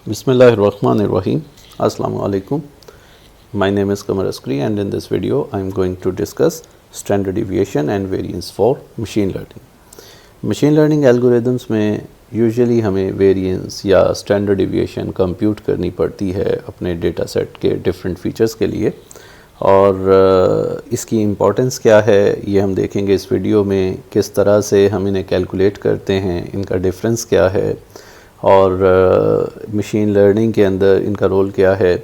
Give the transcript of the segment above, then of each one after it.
Bismillahirrahmanirrahim. Assalamu alaikum. My name is Qamar Askari and in this video I am going to discuss standard deviation and variance for machine learning. Machine learning algorithms में usually हमें variance या standard deviation compute करनी पड़ती है अपने data set के different features के लिए, और इसकी इम्पोर्टेंस क्या है ये हम देखेंगे इस वीडियो में। किस तरह से हम इन्हें कैलकुलेट करते हैं, इनका डिफरेंस क्या है और मशीन लर्निंग के अंदर इनका रोल क्या है,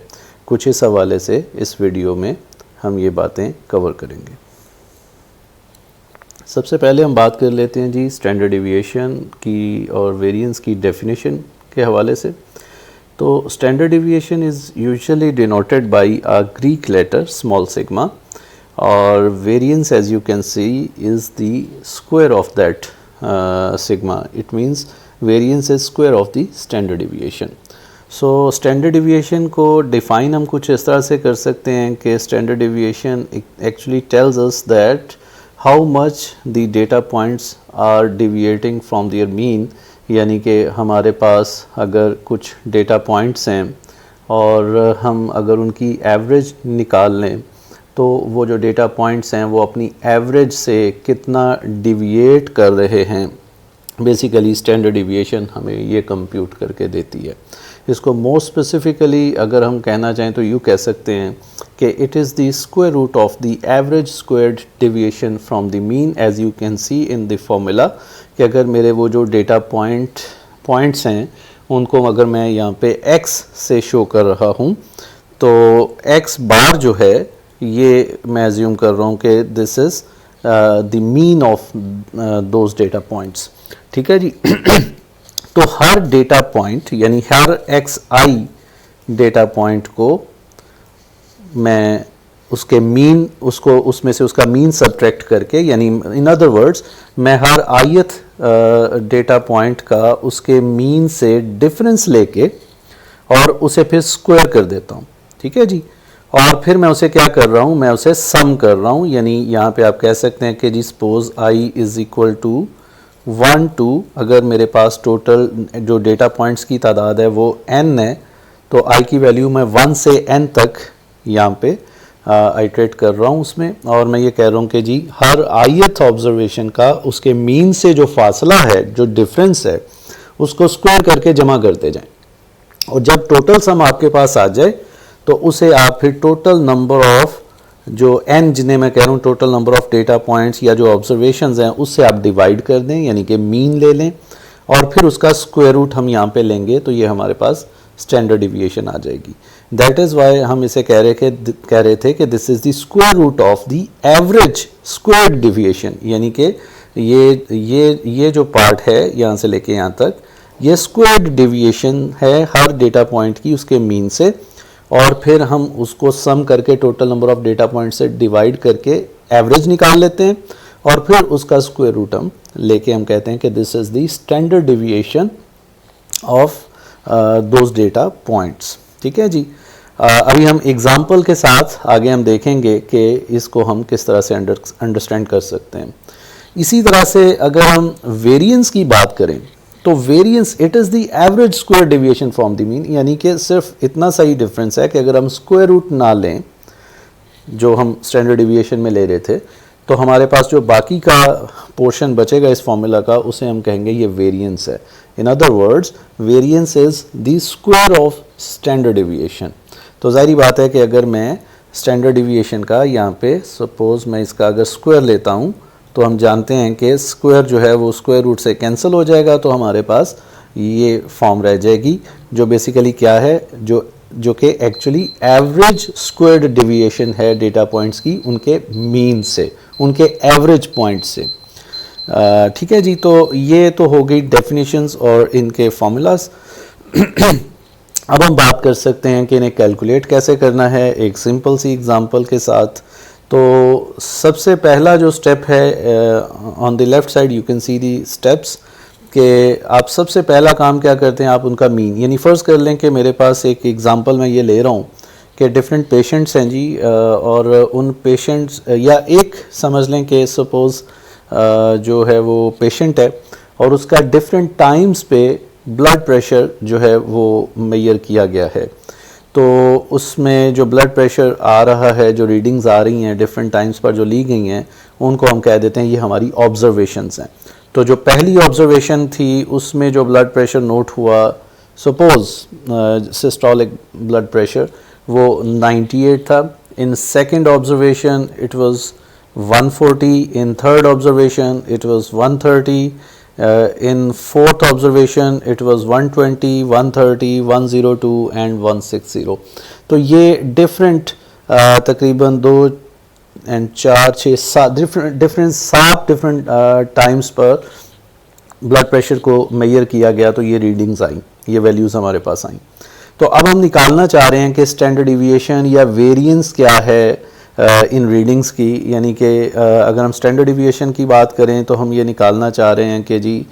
कुछ इस हवाले से इस वीडियो में हम ये बातें कवर करेंगे। सबसे पहले हम बात कर लेते हैं जी स्टैंडर्ड डिविएशन की और वेरिएंस की डेफिनेशन के हवाले से। तो standard deviation is usually denoted by a Greek letter small sigma, और variance as you can see is the square of that sigma. It means variance is square of the standard deviation. So standard deviation को define हम कुछ इस तरह से कर सकते हैं कि standard deviation actually tells us that how much the data points are deviating from their mean. यानी कि हमारे पास अगर कुछ डेटा पॉइंट्स हैं और हम अगर उनकी एवरेज निकाल लें तो वो जो डेटा पॉइंट्स हैं वो अपनी एवरेज से कितना डिविएट कर रहे हैं, बेसिकली स्टैंडर्ड डिविएशन हमें ये कंप्यूट करके देती है। इसको मोर स्पेसिफिकली अगर हम कहना चाहें तो यूँ कह सकते हैं कि it is the square root of the average squared deviation from the mean, as you can see in the formula. कि अगर मेरे वो जो डेटा पॉइंट्स हैं उनको अगर मैं यहाँ पे x से शो कर रहा हूँ तो x बार जो है ये मैं एज्यूम कर रहा हूँ कि this is the mean of those data points. ठीक है जी। तो हर डेटा पॉइंट यानी हर xi डेटा पॉइंट को मैं उसके मीन उसमें से उसका मीन सब्ट्रैक्ट करके, यानी इन अदर वर्ड्स मैं हर ith डेटा पॉइंट का उसके मीन से डिफरेंस लेके और उसे फिर स्क्वायर कर देता हूँ। ठीक है जी। और फिर मैं उसे क्या कर रहा हूँ, मैं उसे सम कर रहा हूँ। यानी यहाँ पे आप कह सकते हैं कि जी suppose i is equal to 1 to, अगर मेरे पास टोटल जो डेटा पॉइंट्स की तादाद है वो n है तो i की वैल्यू मैं 1 से n तक यहाँ पे आइट्रेट कर रहा हूँ उसमें, और मैं ये कह रहा हूँ कि जी हर ith ऑब्जर्वेशन का उसके मीन से जो फासला है, जो डिफरेंस है, उसको स्क्वायर करके जमा करते जाएं, और जब टोटल सम आपके पास आ जाए तो उसे आप फिर टोटल नंबर ऑफ जो n जिन्हें मैं कह रहा हूँ total number of data points या जो ऑब्जर्वेशंस हैं उससे आप डिवाइड कर दें, यानी कि मीन ले लें, और फिर उसका स्क्वायर रूट हम यहाँ पे लेंगे तो ये हमारे पास स्टैंडर्ड डिविएशन आ जाएगी। दैट इज़ वाई हम इसे कह रहे थे कि this is the square root of the average squared deviation. यानी कि ये जो पार्ट है यहाँ से लेके यहाँ तक, ये स्क्वायर्ड डिविएशन है हर डेटा पॉइंट की उसके मीन से, और फिर हम उसको सम करके total number of data point से डिवाइड करके एवरेज निकाल लेते हैं, और फिर उसका स्क्वायर रूट हम लेके हम कहते हैं कि this is the standard deviation of those data points. ठीक है जी। अभी हम एग्जांपल के साथ आगे हम देखेंगे कि इसको हम किस तरह से अंडरस्टैंड कर सकते हैं। इसी तरह से अगर हम वेरिएंस की बात करें तो variance it is the average square deviation from the mean. यानी कि सिर्फ इतना सा ही डिफरेंस है कि अगर हम स्क्वायर रूट ना लें जो हम स्टैंडर्ड डिविएशन में ले रहे थे, तो हमारे पास जो बाकी का पोर्शन बचेगा इस फॉर्मूला का उसे हम कहेंगे ये वेरिएंस है। In other words variance is the square of standard deviation. तो ज़ाहिर बात है कि अगर मैं स्टैंडर्ड डिविएशन का यहाँ पे सपोज मैं इसका अगर स्क्वायर लेता हूँ तो हम जानते हैं कि स्क्वायर जो है वो स्क्वायर रूट से कैंसिल हो जाएगा, तो हमारे पास ये फॉर्म रह जाएगी जो बेसिकली क्या है, जो कि एक्चुअली एवरेज स्क्वायर्ड डिविएशन है डेटा पॉइंट्स की उनके मीन से, उनके एवरेज पॉइंट से। ठीक है जी। तो ये तो हो गई डेफिनेशंस और इनके फॉर्मूलाज। अब हम बात कर सकते हैं कि इन्हें कैलकुलेट कैसे करना है एक सिंपल सी एग्जांपल के साथ। तो सबसे पहला जो स्टेप है on the left side you can C the steps, कि आप सबसे पहला काम क्या करते हैं, आप उनका मीन, यानी फ़र्ज़ कर लें कि मेरे पास एक एग्ज़ाम्पल मैं ये ले रहा हूँ कि डिफरेंट पेशेंट्स हैं जी, और उन पेशेंट्स या एक समझ लें कि सपोज़ जो है वो पेशेंट है और उसका डिफरेंट टाइम्स पे ब्लड प्रेशर जो है वो मेजर किया गया है। तो उसमें जो ब्लड प्रेशर आ रहा है, जो रीडिंग्स आ रही हैं डिफरेंट टाइम्स पर जो ली गई हैं, उनको हम कह देते हैं ये हमारी ऑब्जर्वेशंस हैं। तो जो पहली ऑब्जर्वेशन थी उसमें जो ब्लड प्रेशर नोट हुआ, सपोज सिस्टोलिक ब्लड प्रेशर वो 98 था। In second observation it was 140, in third observation it was 130, in fourth observation it was 120, 130, 102 and 160। तो ये डिफरेंट तकरीबन 2 and 4, 6, 7 डिफरेंट टाइम्स पर ब्लड प्रेशर को मेजर किया गया। तो ये रीडिंग्स आई, ये वैल्यूज़ हमारे पास आई। तो अब हम निकालना चाह रहे हैं कि स्टैंडर्ड डिविएशन या वेरिएंस क्या है इन रीडिंग्स की, यानी कि अगर हम स्टैंडर्ड डिविएशन की बात करें तो हम ये निकालना चाह रहे हैं कि जी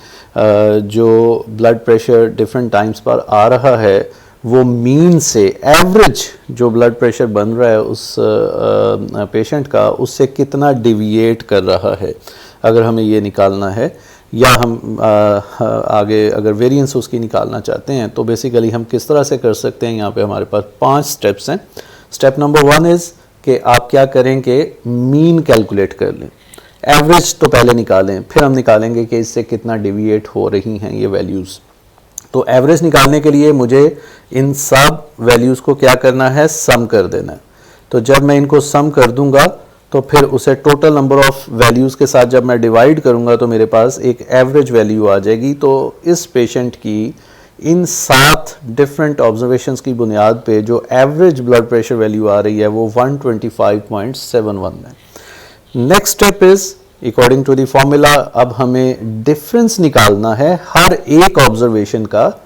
जो ब्लड प्रेशर डिफरेंट टाइम्स पर आ रहा है वो मीन से, एवरेज जो ब्लड प्रेशर बन रहा है उस पेशेंट का, उससे कितना डिविएट कर रहा है, अगर हमें ये निकालना है। या हम आगे अगर वेरिएंस उसकी निकालना चाहते हैं तो बेसिकली हम किस तरह से कर सकते हैं। यहाँ पे हमारे पास 5 स्टेप्स हैं। स्टेप नंबर 1 इज़ कि आप क्या करें कि मीन कैलकुलेट कर लें, एवरेज तो पहले निकालें, फिर हम निकालेंगे कि इससे कितना डिविएट हो रही हैं ये वैल्यूज़। तो एवरेज निकालने के लिए मुझे इन सब वैल्यूज़ को क्या करना है, सम कर देना है। तो जब मैं इनको सम कर दूंगा तो फिर उसे टोटल नंबर ऑफ वैल्यूज़ के साथ जब मैं डिवाइड करूंगा तो मेरे पास एक एवरेज वैल्यू आ जाएगी। तो इस पेशेंट की इन 7 डिफरेंट ऑब्जर्वेशंस की बुनियाद पे जो एवरेज ब्लड प्रेशर वैल्यू आ रही है वो 125.71 है। Next step is according to the formula, अब हमें डिफरेंस निकालना है हर एक ऑब्जर्वेशन का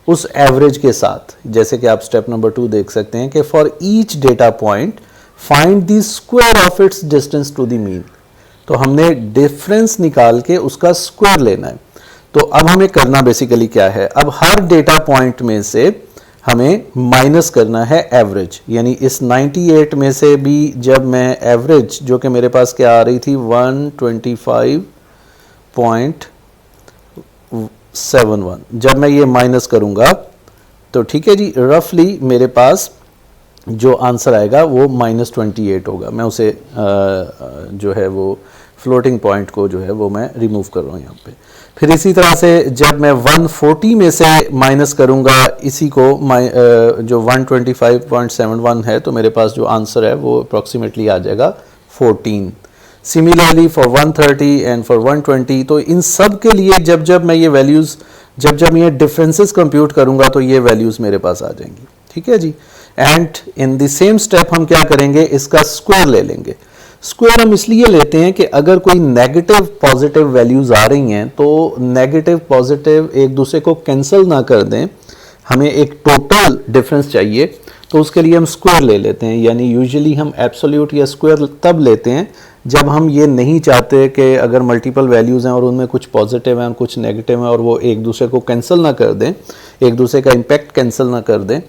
उस एवरेज के साथ। जैसे कि आप स्टेप नंबर 2 देख सकते हैं कि for each data point find the square of its distance to the mean. तो हमने डिफरेंस निकाल के उसका स्क्वायर लेना है। तो अब हमें करना बेसिकली क्या है, अब हर डेटा पॉइंट में से हमें माइनस करना है एवरेज, यानी इस 98 में से भी जब मैं एवरेज जो कि मेरे पास क्या आ रही थी 125.71, जब मैं ये माइनस करूंगा तो ठीक है जी, रफली मेरे पास जो आंसर आएगा वो -28 होगा। मैं उसे जो है वो फ्लोटिंग पॉइंट को जो है वो मैं रिमूव कर रहा हूँ यहाँ पे। फिर इसी तरह से जब मैं 140 में से माइनस करूँगा इसी को जो 125.71 है, तो मेरे पास जो आंसर है वो अप्रॉक्सीमेटली आ जाएगा 14। Similarly for 130 and for 120। तो इन सब के लिए जब जब मैं ये वैल्यूज़ जब ये डिफरेंसेस कंप्यूट करूँगा तो ये वैल्यूज़ मेरे पास आ जाएंगी। ठीक है जी। And in the same step हम क्या करेंगे, इसका स्क्वायर ले लेंगे। स्क्वायर हम इसलिए लेते हैं कि अगर कोई नेगेटिव पॉजिटिव वैल्यूज आ रही हैं तो नेगेटिव पॉजिटिव एक दूसरे को कैंसिल ना कर दें, हमें एक टोटल डिफरेंस चाहिए। तो उसके लिए हम स्क्वायर ले लेते हैं, यानी यूजुअली हम एब्सोल्यूट या स्क्वायर तब लेते हैं जब हम ये नहीं चाहते कि अगर मल्टीपल वैल्यूज़ हैं और उनमें कुछ पॉजिटिव हैं और कुछ नेगेटिव हैं और वो एक दूसरे को कैंसिल ना कर दें, एक दूसरे का इम्पैक्ट कैंसिल ना कर दें,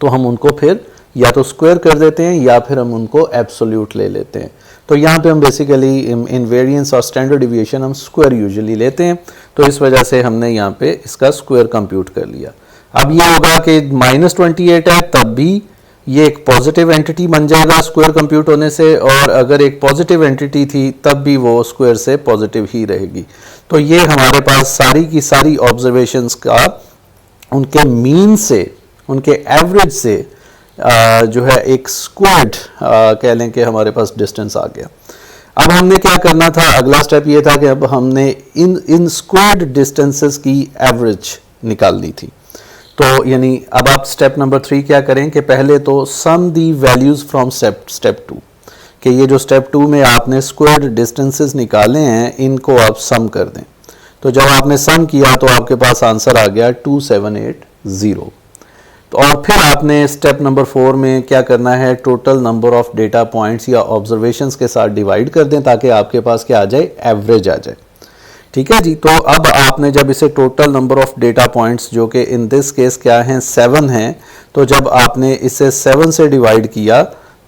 तो हम उनको फिर या तो स्क्वायर कर देते हैं या फिर हम उनको एब्सोल्यूट ले लेते हैं। तो यहाँ पे हम बेसिकली इन वेरिएंस और स्टैंडर्ड डिविएशन हम स्क्वायर यूजुअली लेते हैं। तो इस वजह से हमने यहाँ पे इसका स्क्वायर कंप्यूट कर लिया। अब ये होगा कि -28 है तब भी ये एक पॉजिटिव एंटिटी बन जाएगा स्क्वायर कंप्यूट होने से, और अगर एक पॉजिटिव एंटिटी थी तब भी वो स्क्वायर से पॉजिटिव ही रहेगी। तो ये हमारे पास सारी की सारी ऑब्जर्वेशंस का उनके मीन से, उनके एवरेज से जो है एक स्क्वायर्ड कह लें कि हमारे पास डिस्टेंस आ गया। अब हमने क्या करना था, अगला स्टेप ये था कि अब हमने इन स्क्वायर्ड डिस्टेंसेस की एवरेज निकालनी थी। तो यानी अब आप स्टेप नंबर 3 क्या करें कि पहले तो सम दी वैल्यूज फ्रॉम स्टेप 2, कि ये जो स्टेप 2 में आपने स्क्वायर्ड डिस्टेंसेस निकाले हैं इनको आप सम कर दें। तो जब आपने सम किया तो आपके पास आंसर आ गया 2780। तो और फिर आपने स्टेप नंबर 4 में क्या करना है, total number of data points या ऑब्जर्वेशंस के साथ डिवाइड कर दें ताकि आपके पास क्या आ जाए, एवरेज आ जाए। ठीक है जी। तो अब आपने जब इसे total number of data points जो कि इन दिस केस क्या हैं 7 हैं, तो जब आपने इसे 7 से डिवाइड किया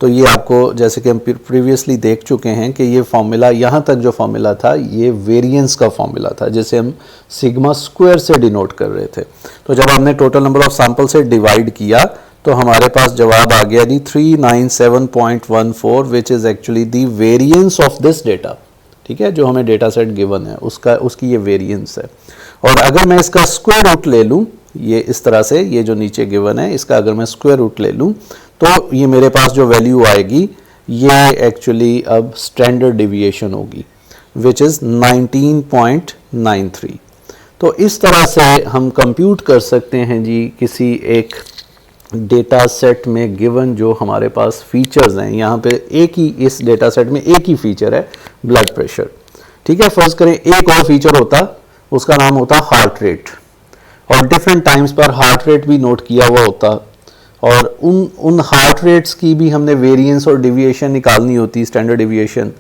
तो ये आपको जैसे कि हम प्रीवियसली देख चुके हैं कि ये फॉर्मूला, यहाँ तक जो फॉर्मूला था ये वेरिएंस का फॉर्मूला था, जिसे हम सिग्मा स्क्वायर से डिनोट कर रहे थे। तो जब हमने टोटल नंबर ऑफ सैंपल से डिवाइड किया तो हमारे पास जवाब आ गया जी 397.14, which is actually the variance of this data. ठीक है, जो हमें डेटा सेट गिवन है उसकी ये वेरिएंस है। और अगर मैं इसका स्क्वायर रूट ले लूँ, ये इस तरह से, ये जो नीचे गिवन है इसका अगर मैं स्क्वायर रूट ले लूँ तो ये मेरे पास जो वैल्यू आएगी ये एक्चुअली अब स्टैंडर्ड डिविएशन होगी, विच इज़ 19.93। तो इस तरह से हम कंप्यूट कर सकते हैं जी किसी एक डेटा सेट में गिवन जो हमारे पास फीचर्स हैं। यहाँ पे एक ही, इस डेटा सेट में एक ही फीचर है, ब्लड प्रेशर। ठीक है, फर्ज करें एक और फीचर होता, उसका नाम होता हार्ट रेट, और डिफरेंट टाइम्स पर हार्ट रेट भी नोट किया हुआ होता, और उन हार्ट रेट्स की भी हमने वेरिएंस और डिविएशन निकालनी होती, स्टैंडर्ड डिविएशन।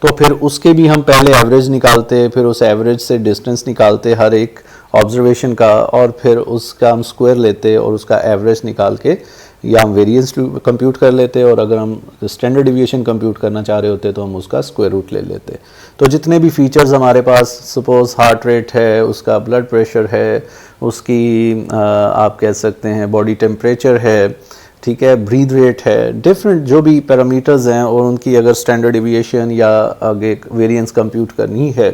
तो फिर उसके भी हम पहले एवरेज निकालते, फिर उस एवरेज से डिस्टेंस निकालते हर एक ऑब्जर्वेशन का, और फिर उसका हम स्क्वायर लेते और उसका एवरेज निकाल के या हम वेरिएंस कंप्यूट कर लेते, और अगर हम स्टैंडर्ड डिविएशन कंप्यूट करना चाह रहे होते तो हम उसका स्क्वायर रूट ले लेते। तो जितने भी फीचर्स हमारे पास, सपोज हार्ट रेट है, उसका ब्लड प्रेशर है, उसकी आप कह सकते हैं बॉडी टेम्परेचर है, ठीक है, ब्रीथ रेट है, डिफरेंट जो भी पैरामीटर्स हैं, और उनकी अगर स्टैंडर्ड डिविएशन या आगे वेरिएंस कंप्यूट करनी है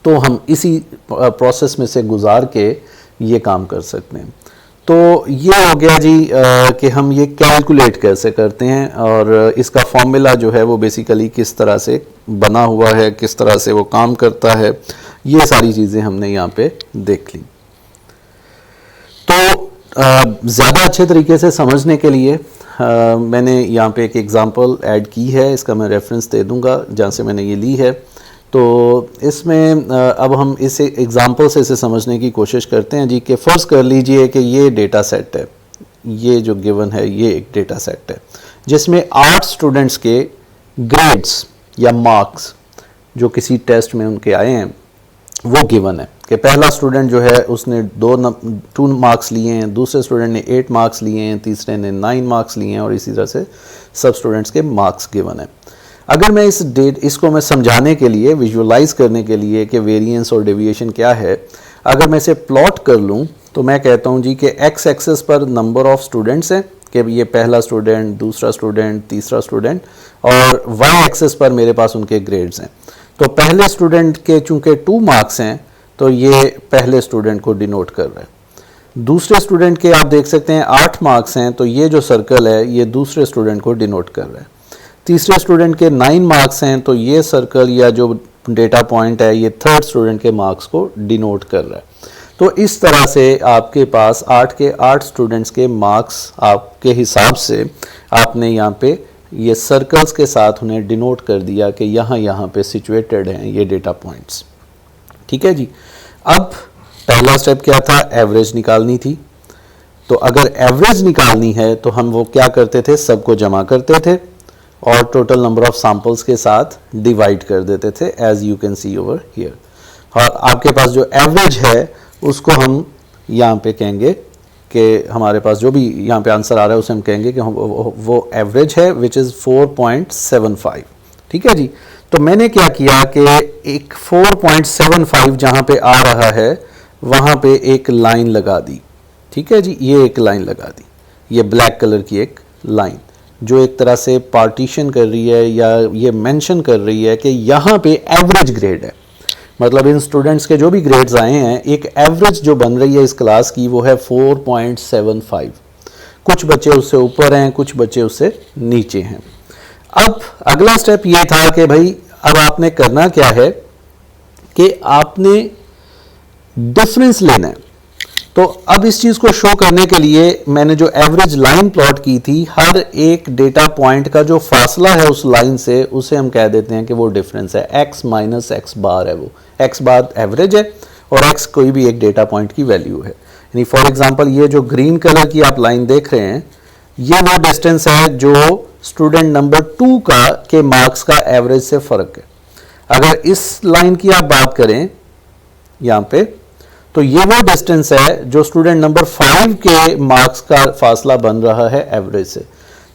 तो हम इसी प्रोसेस में से गुजार के ये काम कर सकते हैं। तो ये हो गया जी कि हम ये कैलकुलेट कैसे करते हैं, और इसका फॉर्मूला जो है वो बेसिकली किस तरह से बना हुआ है, किस तरह से वो काम करता है, ये सारी चीज़ें हमने यहाँ पे देख ली। तो ज़्यादा अच्छे तरीके से समझने के लिए मैंने यहाँ पे एक एग्ज़ाम्पल ऐड की है, इसका मैं रेफरेंस दे दूँगा जहाँ से मैंने ये ली है। तो इसमें अब हम इस एग्ज़ाम्पल से इसे समझने की कोशिश करते हैं जी, कि फ़र्ज़ कर लीजिए कि ये डेटा सेट है, ये जो गिवन है ये एक डेटा सेट है जिसमें 8 स्टूडेंट्स के ग्रेड्स या मार्क्स जो किसी टेस्ट में उनके आए हैं वो गिवन है, कि पहला स्टूडेंट जो है उसने 2 मार्क्स लिए हैं, दूसरे स्टूडेंट ने 8 मार्क्स लिए हैं, तीसरे ने 9 मार्क्स लिए हैं, और इसी तरह से सब स्टूडेंट्स के मार्क्स गिवन है। अगर मैं इसको मैं समझाने के लिए, विजुअलाइज करने के लिए कि वेरिएंस और डेविएशन क्या है, अगर मैं इसे प्लॉट कर लूँ तो मैं कहता हूँ जी कि एक्स एक्सेस पर नंबर ऑफ स्टूडेंट्स हैं, कि ये पहला स्टूडेंट, दूसरा स्टूडेंट, तीसरा स्टूडेंट, और वाई एक्सेस पर मेरे पास उनके ग्रेड्स हैं। तो पहले स्टूडेंट के चूंकि 2 मार्क्स हैं तो ये पहले स्टूडेंट को डिनोट कर रहा है। दूसरे स्टूडेंट के आप देख सकते हैं 8 मार्क्स हैं, तो ये जो सर्कल है ये दूसरे स्टूडेंट को डिनोट कर रहा है। तीसरे स्टूडेंट के 9 मार्क्स हैं, तो ये सर्कल या जो डेटा पॉइंट है ये थर्ड स्टूडेंट के मार्क्स को डिनोट कर रहा है। तो इस तरह से आपके पास 8 के 8 स्टूडेंट्स के मार्क्स आपके हिसाब से आपने यहाँ पे ये सर्कल्स के साथ उन्हें डिनोट कर दिया कि यहाँ पे सिचुएटेड हैं ये डेटा पॉइंट्स। ठीक है जी। अब पहला स्टेप क्या था, एवरेज निकालनी थी। तो अगर एवरेज निकालनी है तो हम वो क्या करते थे, सबको जमा करते थे और टोटल नंबर ऑफ सैंपल्स के साथ डिवाइड कर देते थे, as you can see over here. और आपके पास जो एवरेज है उसको हम यहाँ पे कहेंगे कि हमारे पास जो भी यहाँ पे आंसर आ रहा है उसे हम कहेंगे कि वो एवरेज है, विच इज़ 4.75। ठीक है जी। तो मैंने क्या किया कि एक 4.75 जहाँ पे आ रहा है वहाँ पे एक लाइन लगा दी। ठीक है जी, ये एक लाइन लगा दी, ये ब्लैक कलर की एक लाइन जो एक तरह से पार्टीशन कर रही है या ये मेंशन कर रही है कि यहाँ पे एवरेज ग्रेड है। मतलब इन स्टूडेंट्स के जो भी ग्रेड्स आए हैं, एक एवरेज जो बन रही है इस क्लास की वो है 4.75। कुछ बच्चे उससे ऊपर हैं, कुछ बच्चे उससे नीचे हैं। अब अगला स्टेप ये था कि भाई अब आपने करना क्या है कि आपने डिफरेंस लेना है। तो अब इस चीज को शो करने के लिए मैंने जो एवरेज लाइन प्लॉट की थी, हर एक डेटा पॉइंट का जो फासला है उस लाइन से उसे हम कह देते हैं कि वो डिफरेंस है, x माइनस एक्स बार है। वो x बार एवरेज है और x कोई भी एक डेटा पॉइंट की वैल्यू है। यानी फॉर एग्जांपल ये जो ग्रीन कलर की आप लाइन देख रहे हैं ये वो डिस्टेंस है जो स्टूडेंट नंबर 2 का के मार्क्स का एवरेज से फर्क है। अगर इस लाइन की आप बात करें यहाँ पे, तो ये वो डिस्टेंस है जो स्टूडेंट नंबर 5 के मार्क्स का फासला बन रहा है एवरेज से।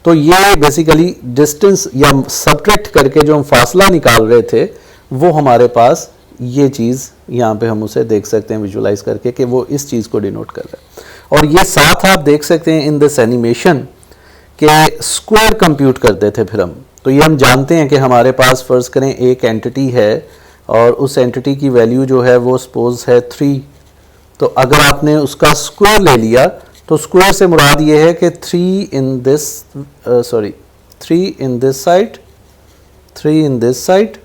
तो ये बेसिकली डिस्टेंस या सब्ट्रैक्ट करके जो हम फासला निकाल रहे थे वो हमारे पास ये चीज़ यहाँ पे हम उसे देख सकते हैं विजुलाइज करके कि वो इस चीज़ को डिनोट कर रहा है। और ये साथ आप देख सकते हैं इन दिस एनिमेशन के स्क्वायर कंप्यूट करते थे फिर हम। तो ये हम जानते हैं कि हमारे पास फ़र्ज़ करें एक एंटिटी है और उस एंटिटी की वैल्यू जो है वो सपोज है 3। तो अगर आपने उसका स्क्वायर ले लिया तो स्क्वायर से मुराद ये है कि 3 in this side, 3 in this side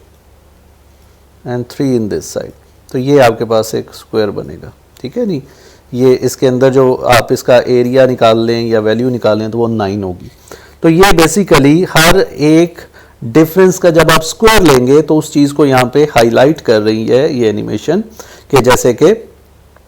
and 3 in this side. तो ये आपके पास एक स्क्वायर बनेगा, ठीक है नहीं। ये इसके अंदर जो आप इसका एरिया निकाल लें या वैल्यू निकालें तो वो 9 होगी। तो ये बेसिकली हर एक डिफरेंस का जब आप स्क्वायर लेंगे तो उस चीज़ को यहाँ पे हाईलाइट कर रही है ये एनिमेशन कि जैसे कि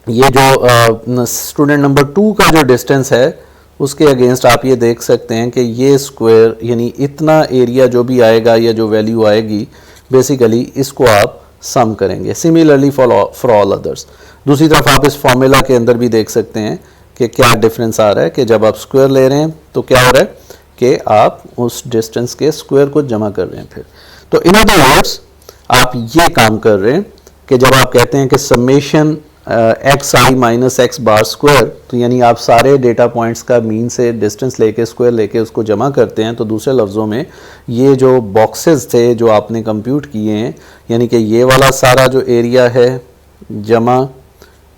ये जो स्टूडेंट नंबर 2 का जो डिस्टेंस है उसके अगेंस्ट आप ये देख सकते हैं कि ये स्क्वायर यानी इतना एरिया जो भी आएगा या जो वैल्यू आएगी बेसिकली इसको आप सम करेंगे। Similarly for all others. दूसरी तरफ आप इस फॉर्मूला के अंदर भी देख सकते हैं कि क्या डिफरेंस आ रहा है कि जब आप स्क्वायर ले रहे हैं तो क्या हो रहा है कि आप उस डिस्टेंस के स्क्वायर को जमा कर रहे हैं फिर। तो इन अदर वर्ड्स आप ये काम कर रहे हैं कि जब आप कहते हैं कि समेशन एक्स आई माइनस एक्स बार स्क्वायर, तो यानी आप सारे डेटा पॉइंट्स का मीन से डिस्टेंस लेके स्क्वायर लेके उसको जमा करते हैं। तो दूसरे लफ्ज़ों में ये जो बॉक्सेस थे जो आपने कंप्यूट किए हैं, यानी कि ये वाला सारा जो एरिया है जमा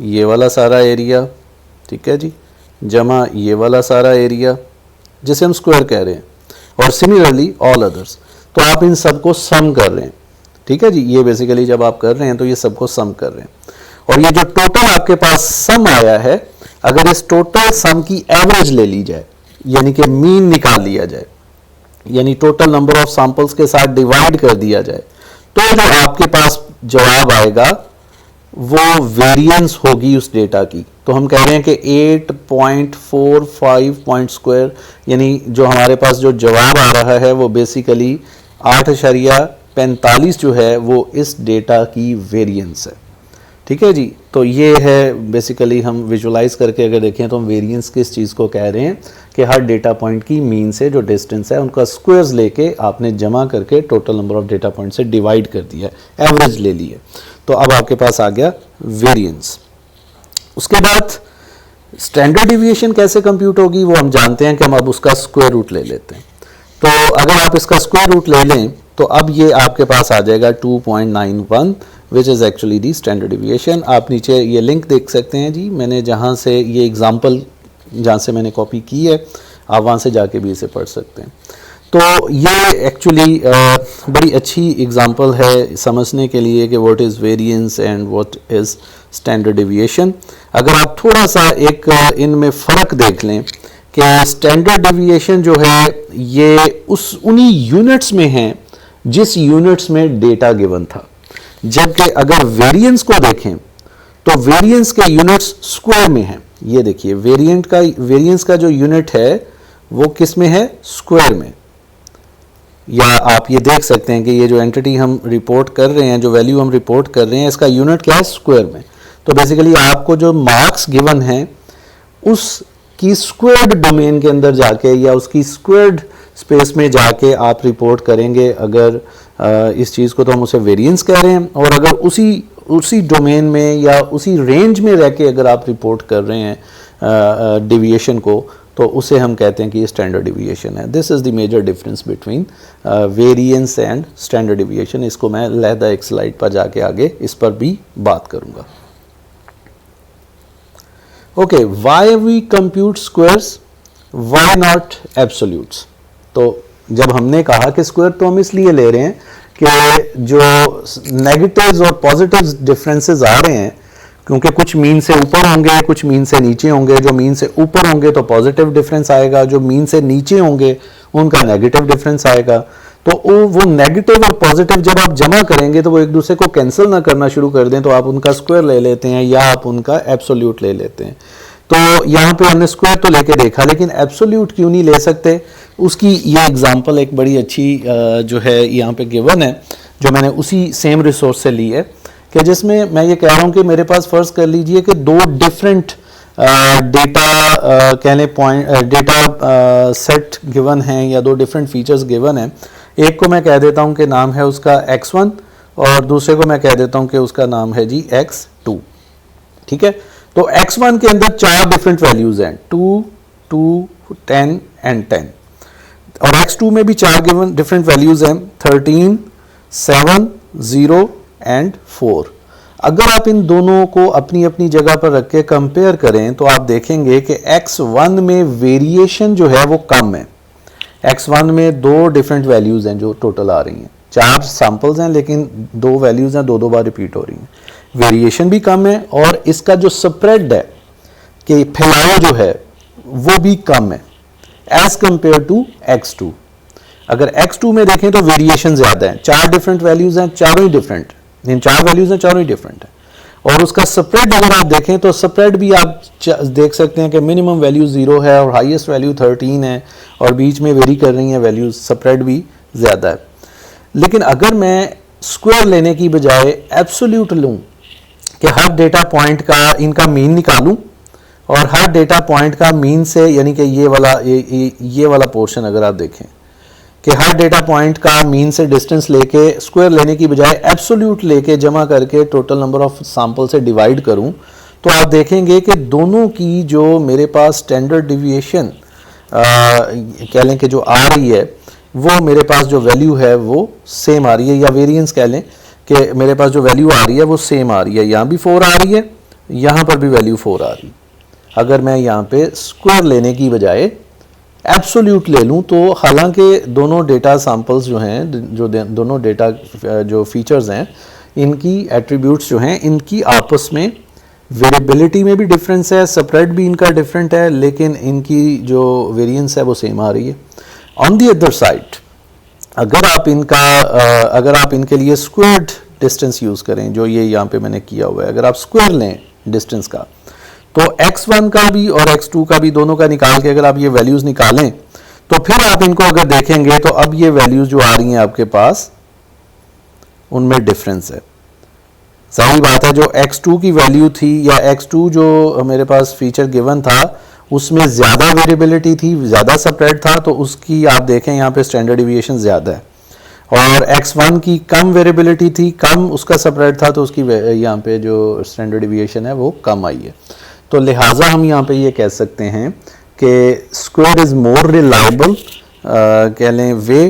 ये वाला सारा एरिया, ठीक है जी, जमा ये वाला सारा एरिया जिसे हम स्क्वायर कह रहे हैं, और सिमिलरली ऑल अदर्स। तो आप इन सब को सम कर रहे हैं, ठीक है जी। ये बेसिकली जब आप कर रहे हैं तो ये सबको सम कर रहे हैं। और ये जो टोटल आपके पास सम आया है, अगर इस टोटल सम की एवरेज ले ली जाए यानी कि मीन निकाल लिया जाए, यानी टोटल नंबर ऑफ सैंपल्स के साथ डिवाइड कर दिया जाए, तो जो आपके पास जवाब आएगा वो वेरिएंस होगी उस डेटा की। तो हम कह रहे हैं कि 8.45 पॉइंट स्क्वायर, यानी जो हमारे पास जो जवाब आ रहा है वो बेसिकली 8.45 जो है वो इस डेटा की वेरिएंस है, ठीक है जी। तो ये है बेसिकली हम विजुलाइज करके अगर देखें तो हम वेरिएंस किस चीज़ को कह रहे हैं कि हर डेटा पॉइंट की मीन से जो डिस्टेंस है उनका स्क्वायर्स लेके आपने जमा करके total number of data point से डिवाइड कर दिया, एवरेज ले ली है। तो अब आपके पास आ गया वेरिएंस। उसके बाद स्टैंडर्ड डिविएशन कैसे कंप्यूट होगी वो हम जानते हैं कि हम अब उसका स्क्वायर रूट ले लेते हैं। तो अगर आप इसका स्क्वायर रूट ले लें तो अब ये आपके पास आ जाएगा 2.91 which is actually the standard deviation. आप नीचे ये लिंक देख सकते हैं जी, मैंने जहाँ से ये एग्जांपल जहाँ से मैंने कॉपी की है आप वहाँ से जाके भी इसे पढ़ सकते हैं। तो ये एक्चुअली बड़ी अच्छी एग्जांपल है समझने के लिए कि what is variance and what is standard deviation. अगर आप थोड़ा सा एक इनमें फ़र्क देख लें कि स्टैंडर्ड डिविएशन जो है ये उन्हीं यूनिट्स में है जिस यूनिट्स में डेटा गिवन था, जबकि अगर वेरिएंस को देखें तो वेरिएंस के यूनिट्स स्क्वायर में हैं। ये देखिए वेरिएंस का जो यूनिट है वो किस में है, स्क्वायर में। या आप ये देख सकते हैं कि ये जो एंटिटी हम रिपोर्ट कर रहे हैं, जो वैल्यू हम रिपोर्ट कर रहे हैं, इसका यूनिट क्या है, स्क्वायर में। तो बेसिकली आपको जो मार्क्स गिवन हैं उसकी स्क्वायर्ड डोमेन के अंदर जाके या उसकी स्क्वायर्ड स्पेस में जाके आप रिपोर्ट करेंगे। अगर इस चीज़ को तो हम उसे वेरिएंस कह रहे हैं, और अगर उसी डोमेन में या उसी रेंज में रह के अगर आप रिपोर्ट कर रहे हैं डिविएशन को, तो उसे हम कहते हैं कि ये स्टैंडर्ड डिविएशन है। This is the major difference between variance and standard deviation. इसको मैं लहदा एक स्लाइड पर जाके आगे इस पर भी बात करूँगा। Okay, why we compute squares, why not absolutes. तो जब हमने कहा कि स्क्वायर तो हम इसलिए ले रहे हैं कि जो नेगेटिव्स और पॉजिटिव्स डिफरेंसेस आ रहे हैं, क्योंकि कुछ मीन से ऊपर होंगे कुछ मीन से नीचे होंगे। जो मीन से ऊपर होंगे तो पॉजिटिव डिफरेंस आएगा, जो मीन से नीचे होंगे उनका नेगेटिव डिफरेंस आएगा। तो वो नेगेटिव और पॉजिटिव जब आप जमा करेंगे तो वो एक दूसरे को कैंसिल ना करना शुरू कर दें, तो आप उनका स्क्वायर ले लेते हैं या आप उनका एब्सोल्यूट ले लेते हैं। तो यहाँ पे हमने स्क्वायर तो लेके देखा, लेकिन एब्सोल्यूट क्यों नहीं ले सकते, उसकी ये एग्जांपल एक बड़ी अच्छी जो है यहाँ पे गिवन है, जो मैंने उसी सेम रिसोर्स से ली है, कि जिसमें मैं ये कह रहा हूँ कि मेरे पास फ़र्ज़ कर लीजिए कि दो डिफरेंट डेटा कह लें पॉइंट डेटा सेट गिवन हैं या दो डिफरेंट फीचर्स गिवन हैं, एक को मैं कह देता हूं कि नाम है उसका x1 और दूसरे को मैं कह देता हूं कि उसका नाम है जी x2। ठीक है, तो x1 के अंदर 4 डिफरेंट वैल्यूज हैं, 2, 2, 10 एंड 10, और x2 में भी 4 गिवन डिफरेंट वैल्यूज हैं, 13, 7, 0 एंड 4। अगर आप इन दोनों को अपनी अपनी जगह पर रख के कंपेयर करें तो आप देखेंगे कि x1 में वेरिएशन जो है वो कम है। x1 में 2 डिफरेंट वैल्यूज हैं जो टोटल आ रही हैं, 4 सैंपल्स हैं लेकिन 2 वैल्यूज हैं, 2 बार रिपीट हो रही हैं, वेरिएशन भी कम है और इसका जो स्प्रेड है कि फैलाव जो है वो भी कम है एज कंपेयर टू x2। अगर x2 में देखें तो वेरिएशन ज्यादा है, 4 डिफरेंट वैल्यूज हैं, चारों ही डिफरेंट, इन 4 वैल्यूज हैं चारों ही डिफरेंट है, और उसका स्प्रेड अगर आप देखें तो स्प्रेड भी आप देख सकते हैं कि मिनिमम वैल्यू 0 है और हाईएस्ट वैल्यू 13 है और बीच में वेरी कर रही हैं वैल्यूज, स्प्रेड भी ज्यादा है। लेकिन अगर मैं स्क्वायर लेने की बजाय एब्सोल्यूट लूं कि हर डेटा पॉइंट का इनका मीन निकालूं और हर डेटा पॉइंट का मीन से, यानी कि ये वाला पोर्शन अगर आप देखें कि हर डेटा पॉइंट का मीन से डिस्टेंस लेके स्क्वायर लेने की बजाय एब्सोल्यूट लेके जमा करके टोटल नंबर ऑफ सैंपल से डिवाइड करूं तो आप देखेंगे कि दोनों की जो मेरे पास स्टैंडर्ड डिविएशन कह लें कि जो आ रही है वो मेरे पास जो वैल्यू है वो सेम आ रही है, या वेरिएंस कह लें कि मेरे पास जो वैल्यू आ रही है वो सेम आ रही है, यहाँ भी 4 आ रही है, यहाँ पर भी वैल्यू 4 आ रही है। अगर मैं यहाँ पे स्क्वायर लेने की बजाय एब्सोल्यूट ले लूँ तो हालांकि दोनों डेटा सैंपल्स जो हैं, जो दोनों डेटा जो फीचर्स हैं, इनकी एट्रीब्यूट्स जो हैं इनकी आपस में वेरिएबिलिटी में भी डिफरेंस है, स्प्रेड भी इनका डिफरेंट है, लेकिन इनकी जो वेरिएंस है वो सेम आ रही है। ऑन दी अदर साइड अगर आप इनके लिए स्क्वायर्ड डिस्टेंस यूज करें, जो ये यहाँ पे मैंने किया हुआ है, अगर आप स्क्वायर लें डिस्टेंस का तो x1 का भी और x2 का भी दोनों का निकाल के अगर आप ये वैल्यूज निकालें तो फिर आप इनको अगर देखेंगे तो अब ये वैल्यूज जो आ रही हैं आपके पास उनमें डिफरेंस है। सही बात है, जो x2 की वैल्यू थी या x2 जो मेरे पास फीचर गिवन था उसमें ज्यादा वेरिएबिलिटी थी, ज्यादा स्प्रेड था, तो उसकी आप देखें यहाँ पे स्टैंडर्ड डिविएशन ज्यादा है, और x1 की कम वेरिएबिलिटी थी, कम उसका स्प्रेड था, तो उसकी यहाँ पे जो स्टैंडर्ड डिविएशन है वो कम आई है। तो लिहाजा हम यहाँ पे ये कह सकते हैं कि स्क्वायर इज मोर रिलायबल कह लें way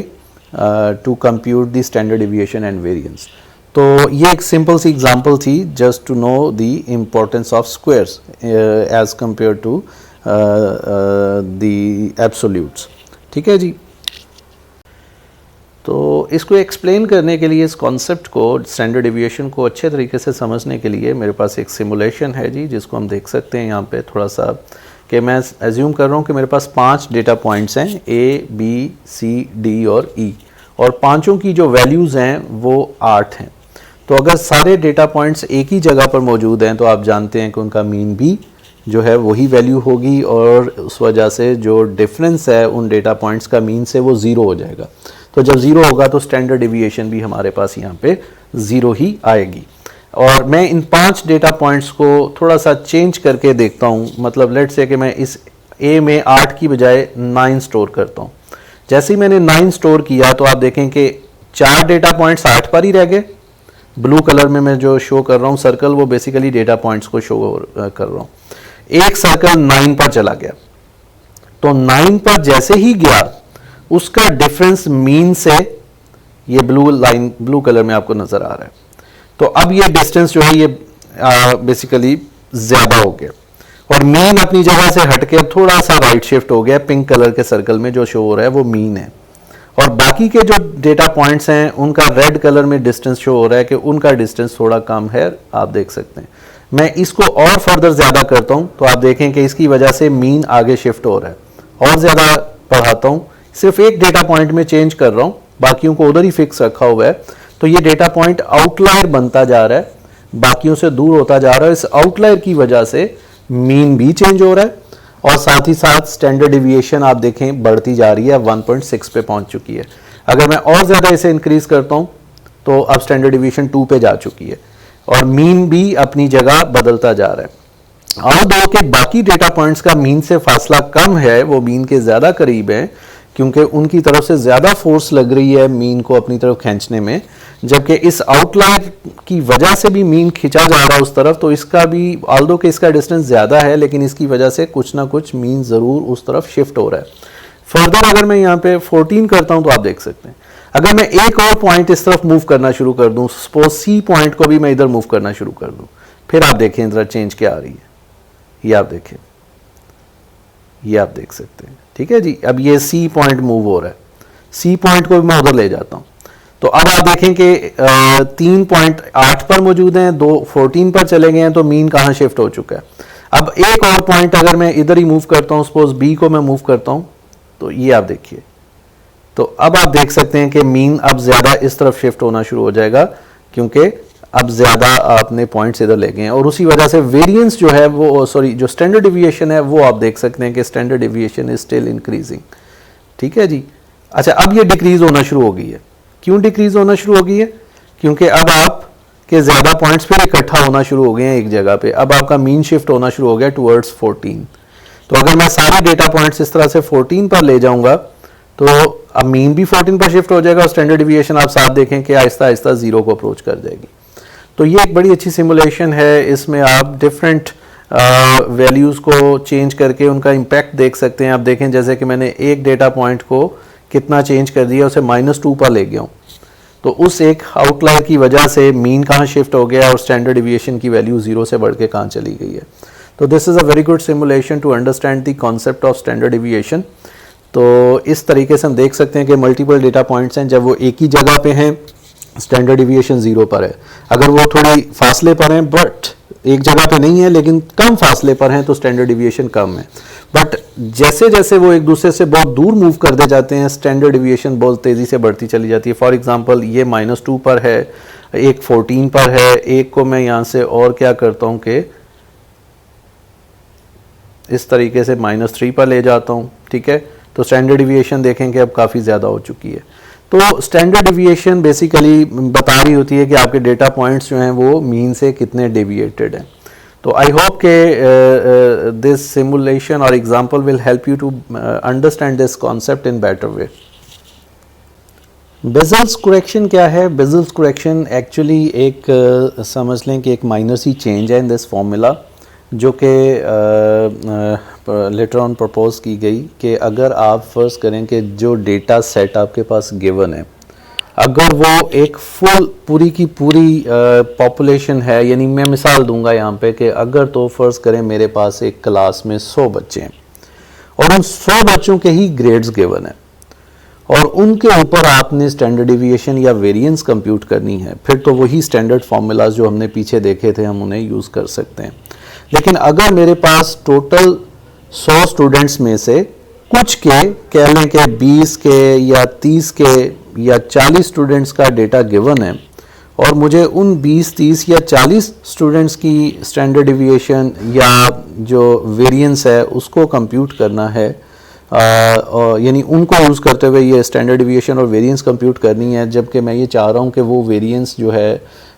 to compute the standard deviation and variance. तो ये एक सिंपल सी एग्जांपल थी just to know the importance of squares as compare to the absolutes. ठीक है जी, तो इसको एक्सप्लेन करने के लिए, इस कॉन्सेप्ट को, स्टैंडर्ड डिविएशन को अच्छे तरीके से समझने के लिए मेरे पास एक सिमुलेशन है जी, जिसको हम देख सकते हैं यहाँ पे थोड़ा सा, कि मैं एज्यूम कर रहा हूँ कि मेरे पास 5 डेटा पॉइंट्स हैं A, B, C, D और E, और पांचों की जो वैल्यूज़ हैं वो 8 हैं। तो अगर सारे डेटा पॉइंट्स एक ही जगह पर मौजूद हैं तो आप जानते हैं कि उनका मीन भी जो है वही वैल्यू होगी, और उस वजह से जो डिफरेंस है उन डेटा पॉइंट्स का मीन से वो 0 हो जाएगा। तो जब 0 होगा तो स्टैंडर्ड डिविएशन भी हमारे पास यहाँ पे 0 ही आएगी। और मैं इन 5 डेटा पॉइंट्स को थोड़ा सा चेंज करके देखता हूँ, मतलब लेट्स से कि मैं इस A में 8 की बजाय 9 स्टोर करता हूँ। जैसे ही मैंने 9 स्टोर किया तो आप देखें कि 4 डेटा पॉइंट्स 8 पर ही रह गए। ब्लू कलर में मैं जो शो कर रहा हूँ सर्कल, वो बेसिकली डेटा पॉइंट्स को शो कर रहा हूँ। एक सर्कल 9 पर चला गया, तो 9 पर जैसे ही गया उसका डिफरेंस मीन से, ये ब्लू लाइन ब्लू कलर में आपको नजर आ रहा है, तो अब ये डिस्टेंस जो है ये बेसिकली ज्यादा हो गया, और मीन अपनी जगह से हटके अब थोड़ा सा राइट शिफ्ट हो गया। पिंक कलर के सर्कल में जो शो हो रहा है वो मीन है, और बाकी के जो डेटा पॉइंट्स हैं उनका रेड कलर में डिस्टेंस शो हो रहा है कि उनका डिस्टेंस थोड़ा कम है, आप देख सकते हैं। मैं इसको और फर्दर ज्यादा करता हूं तो आप देखें कि इसकी वजह से मीन आगे शिफ्ट हो रहा है। और ज्यादा बढ़ाता हूं, सिर्फ एक डेटा पॉइंट में चेंज कर रहा हूं, बाकियों को उधर ही फिक्स रखा हुआ है, तो ये डेटा पॉइंट आउटलायर बनता जा रहा है, बाकियों से दूर होता जा रहा है। इस आउटलायर की वजह से मीन भी चेंज हो रहा है, और साथ ही साथ स्टैंडर्ड डिविएशन आप देखें बढ़ती जा रही है, 1.6 पे पहुंच चुकी है। अगर मैं और ज्यादा इसे इंक्रीज करता हूं तो अब स्टैंडर्ड डिविएशन 2 पे जा चुकी है, और मीन भी अपनी जगह बदलता जा रहा है। और दो के बाकी डेटा पॉइंट्स का मीन से फासला कम है, वो मीन के ज़्यादा करीब है क्योंकि उनकी तरफ से ज़्यादा फोर्स लग रही है मीन को अपनी तरफ खींचने में, जबकि इस आउटलायर की वजह से भी मीन खिंचा जा रहा है उस तरफ, तो इसका भी ऑल्दो कि इसका डिस्टेंस ज़्यादा है लेकिन इसकी वजह से कुछ ना कुछ मीन ज़रूर उस तरफ शिफ्ट हो रहा है। फर्दर अगर मैं यहाँ पे 14 करता हूँ तो आप देख सकते हैं, अगर मैं एक और पॉइंट इस तरफ मूव करना शुरू कर दूँ, सपोज सी पॉइंट को भी मैं इधर मूव करना शुरू कर दूँ, फिर आप देखें इधर चेंज क्या आ रही है, ये आप देखें, ये आप देख सकते हैं। ठीक है जी, अब ये सी पॉइंट मूव हो रहा है, सी पॉइंट को भी मैं उधर ले जाता हूं, तो अब आप देखें कि 3.8 पर मौजूद हैं, 14 पर चले गए हैं, तो मीन कहां शिफ्ट हो चुका है। अब एक और पॉइंट अगर मैं इधर ही मूव करता हूं, सपोज बी को मैं मूव करता हूं, तो ये आप देखिए, तो अब आप देख सकते हैं कि मीन अब ज्यादा इस तरफ शिफ्ट होना शुरू हो जाएगा क्योंकि अब ज्यादा आपने पॉइंट्स इधर ले गए हैं, और उसी वजह से वेरिएंस जो है वो, सॉरी, जो स्टैंडर्ड डिविएशन है वो आप देख सकते हैं कि standard deviation is still increasing. ठीक है जी। अच्छा, अब ये डिक्रीज होना शुरू हो गई है। क्यों डिक्रीज होना शुरू हो गई है? क्योंकि अब आप के ज्यादा पॉइंट्स फिर इकट्ठा होना शुरू हो गए हैं एक जगह पे, अब आपका मीन शिफ्ट होना शुरू हो गया टुवर्ड्स 14। तो अगर मैं सारे डेटा पॉइंट्स इस तरह से 14 पर ले जाऊंगा तो अब मीन भी 14 पर शिफ्ट हो जाएगा और स्टैंडर्ड डिविएशन आप साथ देखें कि आहिस्ता आहिस्ता जीरो को अप्रोच कर जाएगी। तो ये एक बड़ी अच्छी सिमुलेशन है, इसमें आप डिफरेंट वैल्यूज़ को चेंज करके उनका इम्पैक्ट देख सकते हैं। आप देखें जैसे कि मैंने एक डेटा पॉइंट को कितना चेंज कर दिया, उसे -2 पर ले गया हूँ, तो उस एक आउटलायर की वजह से मीन कहाँ शिफ्ट हो गया और स्टैंडर्ड डिविएशन की वैल्यू 0 से बढ़ के कहाँ चली गई है। तो this is a very good simulation to understand the concept of standard deviation. तो इस तरीके से हम देख सकते हैं कि मल्टीपल डेटा पॉइंट्स हैं, जब वो एक ही जगह पे हैं स्टैंडर्ड डिविएशन 0 पर है, अगर वो थोड़ी फासले पर हैं बट एक जगह पे नहीं है लेकिन कम फासले पर हैं तो स्टैंडर्ड डिविएशन कम है। बट जैसे जैसे वो एक दूसरे से बहुत दूर मूव करते जाते हैं स्टैंडर्ड डिविएशन बहुत तेज़ी से बढ़ती चली जाती है। फॉर एग्जांपल ये -2 पर है, एक 14 पर है, एक को मैं यहाँ से और क्या करता हूँ कि इस तरीके से -3 पर ले जाता हूँ। ठीक है, तो स्टैंडर्ड डिविएशन देखें कि अब काफ़ी ज़्यादा हो चुकी है। तो स्टैंडर्ड डिविएशन बेसिकली बता रही होती है कि आपके डेटा पॉइंट्स जो हैं वो मीन से कितने डेविएटेड हैं। तो आई होप के दिस सिमुलेशन और example will help you to understand this concept in better way. Bessel's correction क्या है? बेजल्स करेक्शन एक्चुअली एक समझ लें कि एक माइनर सी चेंज है इन दिस फॉर्मूला, जो कि लेटर ऑन प्रपोज की गई कि अगर आप फर्ज करें कि जो डेटा सेट आपके पास गिवन है, अगर वो एक फुल पूरी की पूरी पॉपुलेशन है, यानी मैं मिसाल दूंगा यहाँ पे कि अगर तो फर्ज करें मेरे पास एक क्लास में 100 बच्चे हैं और उन 100 बच्चों के ही ग्रेड्स गिवन है और उनके ऊपर आपने स्टैंडर्ड डिविएशन या वेरिएंस कंप्यूट करनी है, फिर तो वही स्टैंडर्ड फार्मूलाज जो हमने पीछे देखे थे हम उन्हें यूज़ कर सकते हैं। लेकिन अगर मेरे पास टोटल 100 स्टूडेंट्स में से कुछ के कह लें कि 20 के या 30 के या 40 स्टूडेंट्स का डेटा गिवन है और मुझे उन 20, 30 या 40 स्टूडेंट्स की स्टैंडर्ड डिविएशन या जो वेरिएंस है उसको कंप्यूट करना है, यानी उनको यूज़ करते हुए ये स्टैंडर्ड डिविएशन और वेरिएंस कंप्यूट करनी है, जबकि मैं ये चाह रहा हूँ कि वो वेरिएंस जो है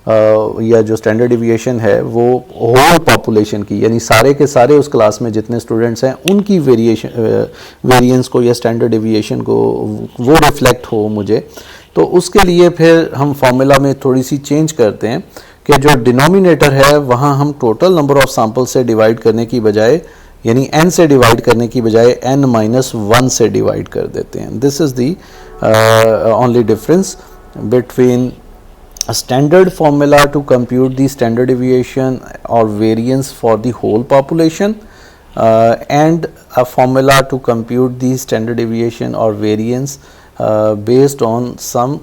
या जो स्टैंडर्ड डिविएशन है वो होल पॉपुलेशन की, यानी सारे के सारे उस क्लास में जितने स्टूडेंट्स हैं उनकी वेरिएंस को या स्टैंडर्ड डिविएशन को वो रिफ्लेक्ट हो मुझे। तो उसके लिए फिर हम फॉर्मूला में थोड़ी सी चेंज करते हैं कि जो डिनोमिनेटर है वहाँ हम टोटल नंबर ऑफ सैम्पल से डिवाइड करने की बजाय, यानी n से डिवाइड करने की बजाय n-1 से डिवाइड कर देते हैं। This is the only difference between a standard formula to compute the standard deviation or variance for the whole population and a formula to compute the standard deviation or variance based on some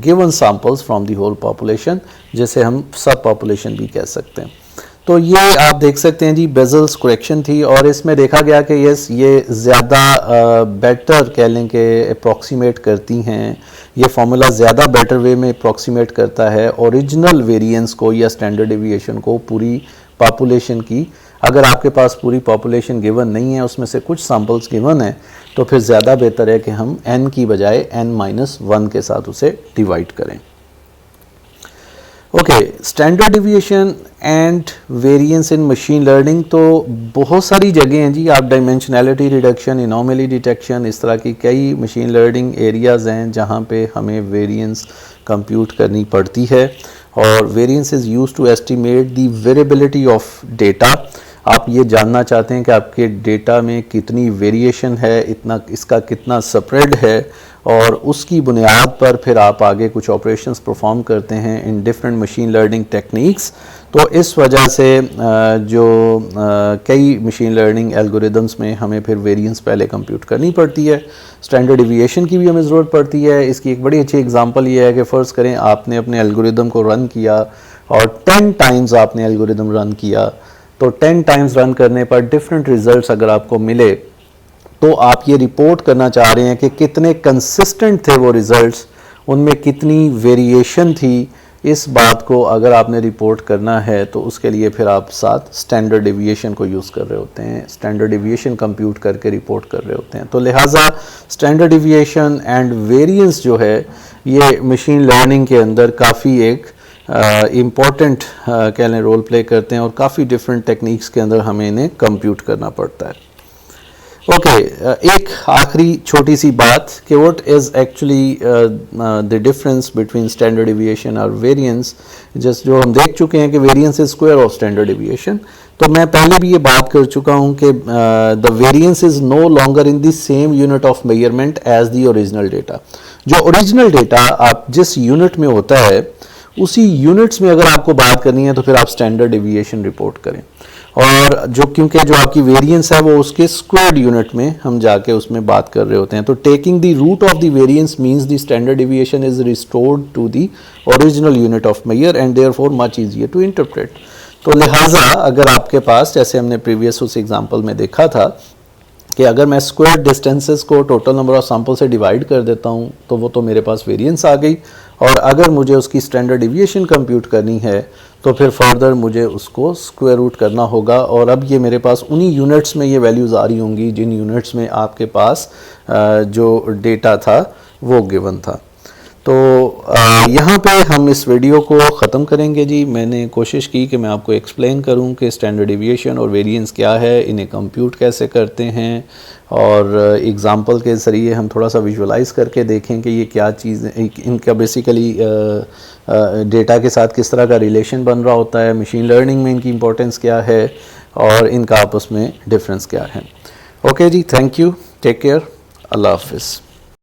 given samples from the whole population, जैसे हम सब population भी कह सकते हैं। तो ये आप देख सकते हैं जी बेजल्स करेक्शन थी और इसमें देखा गया कि यस ये ज़्यादा बेटर कह लें कि अप्रॉक्सीमेट करती हैं, ये फार्मूला ज़्यादा बेटर वे में अप्रॉक्सीमेट करता है ओरिजिनल वेरिएंस को या स्टैंडर्ड डिविएशन को पूरी पॉपुलेशन की। अगर आपके पास पूरी पॉपुलेशन गिवन नहीं है, उसमें से कुछ सैम्पल्स गिवन है, तो फिर ज़्यादा बेहतर है कि हम n की बजाय n-1 के साथ उसे डिवाइड करें। Okay, standard deviation and variance in machine learning, तो बहुत सारी जगह हैं जी। आप डायमेंशनैलिटी रिडक्शन, एनोमली डिटेक्शन, इस तरह की कई मशीन लर्निंग एरियाज़ हैं जहाँ पे हमें वेरिएंस कंप्यूट करनी पड़ती है। और variance is used to estimate the variability of data. आप ये जानना चाहते हैं कि आपके डेटा में कितनी वेरिएशन है, इतना इसका कितना स्प्रेड है, और उसकी बुनियाद पर फिर आप आगे कुछ ऑपरेशंस परफॉर्म करते हैं in different machine learning techniques. तो इस वजह से कई मशीन लर्निंग एल्गोरिदम्स में हमें फिर वेरिएंस पहले कंप्यूट करनी पड़ती है। स्टैंडर्ड डिविएशन की भी हमें ज़रूरत पड़ती है। इसकी एक बड़ी अच्छी एग्जांपल ये है कि फ़र्ज़ करें आपने अपने एल्गोरिदम को रन किया और 10 टाइम्स आपने एल्गोरिदम रन किया, तो 10 टाइम्स रन करने पर डिफरेंट रिजल्ट्स अगर आपको मिले तो आप ये रिपोर्ट करना चाह रहे हैं कि कितने कंसिस्टेंट थे वो रिजल्ट्स, उनमें कितनी वेरिएशन थी। इस बात को अगर आपने रिपोर्ट करना है तो उसके लिए फिर आप साथ स्टैंडर्ड डिविएशन को यूज़ कर रहे होते हैं, स्टैंडर्ड डिविएशन कंप्यूट करके रिपोर्ट कर रहे होते हैं। तो लिहाजा स्टैंडर्ड डिविएशन एंड वेरिएंस जो है ये मशीन लर्निंग के अंदर काफ़ी एक इम्पॉर्टेंट कह लें रोल प्ले करते हैं, और काफ़ी डिफरेंट टेक्निक्स के अंदर हमें इन्हें कंप्यूट करना पड़ता है। ओके, एक आखिरी छोटी सी बात कि what is actually the difference between standard deviation और वेरिएंस। जस्ट जो हम देख चुके हैं कि variance is square of standard deviation, तो मैं पहले भी ये बात कर चुका हूँ कि the variance is no longer in the same unit of measurement as the original data. जो ओरिजिनल डेटा आप जिस यूनिट में होता है उसी यूनिट्स में अगर आपको बात करनी है तो फिर आप स्टैंडर्ड डिविएशन रिपोर्ट करें, और जो क्योंकि जो आपकी वेरिएंस है वो उसके स्क्वायर्ड यूनिट में हम जाके उसमें बात कर रहे होते हैं। तो taking the root of the variance means the standard deviation is restored to the original unit of measure and therefore much easier to interpret. तो लिहाजा अगर आपके पास, जैसे हमने प्रीवियस उस एग्जांपल में देखा था कि अगर मैं स्क्वायर डिस्टेंसेस को टोटल नंबर ऑफ सैंपल से डिवाइड कर देता हूँ तो वो तो मेरे पास वेरिएंस आ गई, और अगर मुझे उसकी स्टैंडर्ड डिविएशन कंप्यूट करनी है तो फिर फर्दर मुझे उसको स्क्वायर रूट करना होगा। और अब ये मेरे पास उन्हीं यूनिट्स में ये वैल्यूज़ आ रही होंगी जिन यूनिट्स में आपके पास जो डेटा था वो गिवन था। तो यहाँ पे हम इस वीडियो को ख़त्म करेंगे जी। मैंने कोशिश की कि मैं आपको एक्सप्लेन करूँ कि स्टैंडर्ड डिविएशन और वेरिएंस क्या है, इन्हें कंप्यूट कैसे करते हैं, और एग्ज़ाम्पल के ज़रिए हम थोड़ा सा विजुअलाइज़ करके देखें कि ये क्या चीज़, इनका बेसिकली डेटा के साथ किस तरह का रिलेशन बन रहा होता है, मशीन लर्निंग में इनकी इम्पोर्टेंस क्या है, और इनका आपस में डिफरेंस क्या है। ओके जी, थैंक यू, टेक केयर, अल्लाह हाफिज़।